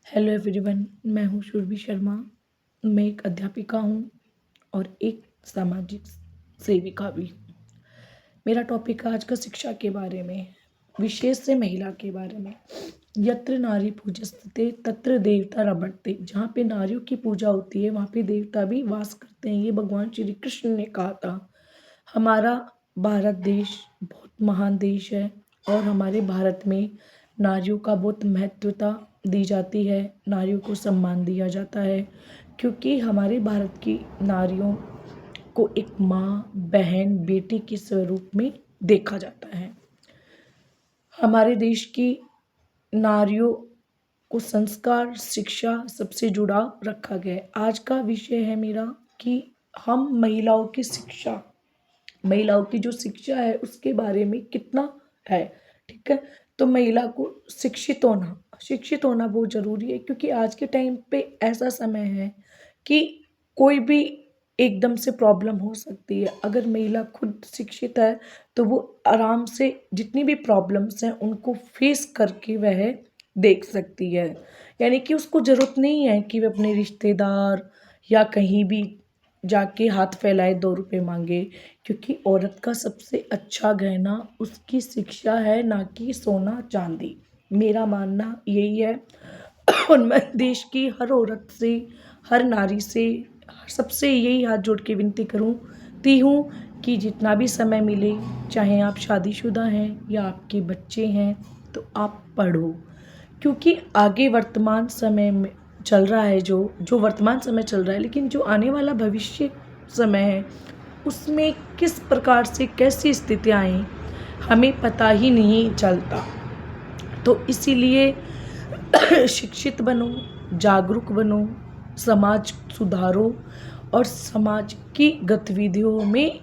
Hello everyone, मैं हूँ शुरभि शर्मा। मैं एक अध्यापिका हूँ और एक सामाजिक सेविका भी। मेरा टॉपिक आज का शिक्षा के बारे में, विशेष से महिला के बारे में। यत्र नारी पूजस्ते तत्र देवता रमणते। जहाँ पे नारियों की पूजा होती है वहाँ पे देवता भी वास करते हैं। ये भगवान श्री कृष्ण ने कहा था। हमारा भारत देश बहुत महान देश है और हमारे भारत में नारियों का बहुत महत्वता दी जाती है। नारियों को सम्मान दिया जाता है क्योंकि हमारे भारत की नारियों को एक माँ, बहन, बेटी के स्वरूप में देखा जाता है। हमारे देश की नारियों को संस्कार, शिक्षा सबसे जुड़ा रखा गया है। आज का विषय है मेरा कि हम महिलाओं की शिक्षा, महिलाओं की जो शिक्षा है उसके बारे में कितना है। ठीक है, तो महिला को शिक्षित होना बहुत ज़रूरी है क्योंकि आज के टाइम पे ऐसा समय है कि कोई भी एकदम से प्रॉब्लम हो सकती है। अगर महिला खुद शिक्षित है तो वो आराम से जितनी भी प्रॉब्लम्स हैं उनको फेस करके वह देख सकती है। यानी कि उसको ज़रूरत नहीं है कि वह अपने रिश्तेदार या कहीं भी जाके हाथ फैलाए 2 रुपए मांगे, क्योंकि औरत का सबसे अच्छा गहना उसकी शिक्षा है, ना कि सोना चांदी। मेरा मानना यही है और मैं देश की हर औरत से, हर नारी से, सबसे यही हाथ जोड़ के विनती करती हूँ कि जितना भी समय मिले, चाहे आप शादीशुदा हैं या आपके बच्चे हैं, तो आप पढ़ो। क्योंकि आगे वर्तमान समय में चल रहा है, जो वर्तमान समय चल रहा है, लेकिन जो आने वाला भविष्य समय है उसमें किस प्रकार से कैसी स्थितियाँ आएँ हमें पता ही नहीं चलता। तो इसीलिए शिक्षित बनो, जागरूक बनो, समाज सुधारो और समाज की गतिविधियों में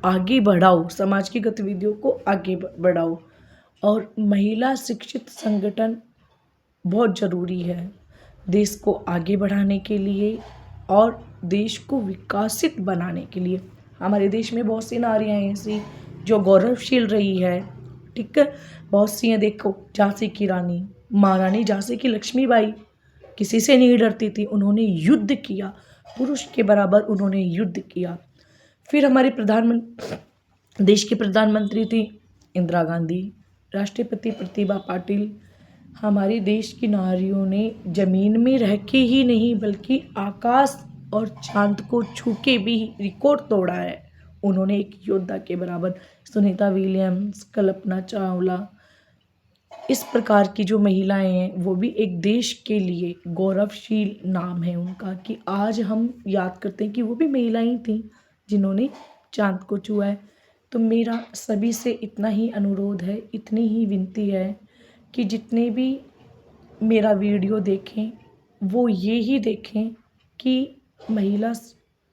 आगे बढ़ाओ, समाज की गतिविधियों को आगे बढ़ाओ। और महिला शिक्षित संगठन बहुत ज़रूरी है देश को आगे बढ़ाने के लिए और देश को विकसित बनाने के लिए। हमारे देश में बहुत सी नारियाँ हैं ऐसी जो गौरवशील रही है। ठीक है, बहुत सी हैं। देखो, झांसी की रानी, महारानी झांसी की लक्ष्मीबाई किसी से नहीं डरती थी। उन्होंने युद्ध किया, पुरुष के बराबर उन्होंने युद्ध किया। फिर हमारी देश की प्रधानमंत्री थी इंदिरा गांधी, राष्ट्रपति प्रतिभा पाटिल। हमारे देश की नारियों ने जमीन में रह के ही नहीं बल्कि आकाश और चांद को छू के भी रिकॉर्ड तोड़ा है। उन्होंने एक योद्धा के बराबर। सुनीता विलियम्स, कल्पना चावला, इस प्रकार की जो महिलाएं हैं वो भी एक देश के लिए गौरवशील नाम है उनका, कि आज हम याद करते हैं कि वो भी महिलाएं थीं जिन्होंने चांद को छुआ है। तो मेरा सभी से इतना ही अनुरोध है, इतनी ही विनती है कि जितने भी मेरा वीडियो देखें वो ये ही देखें कि महिला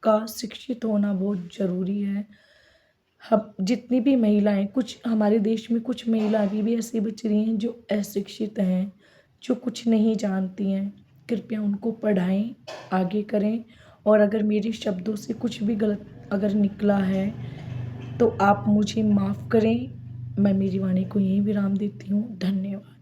का शिक्षित होना बहुत ज़रूरी है। हम जितनी भी महिलाएं, कुछ हमारे देश में कुछ महिला अभी भी ऐसी बच रही हैं जो अशिक्षित हैं, जो कुछ नहीं जानती हैं। कृपया उनको पढ़ाएं, आगे करें। और अगर मेरे शब्दों से कुछ भी गलत अगर निकला है तो आप मुझे माफ़ करें। मैं मेरी वाणी को यहीं विराम देती हूँ। धन्यवाद।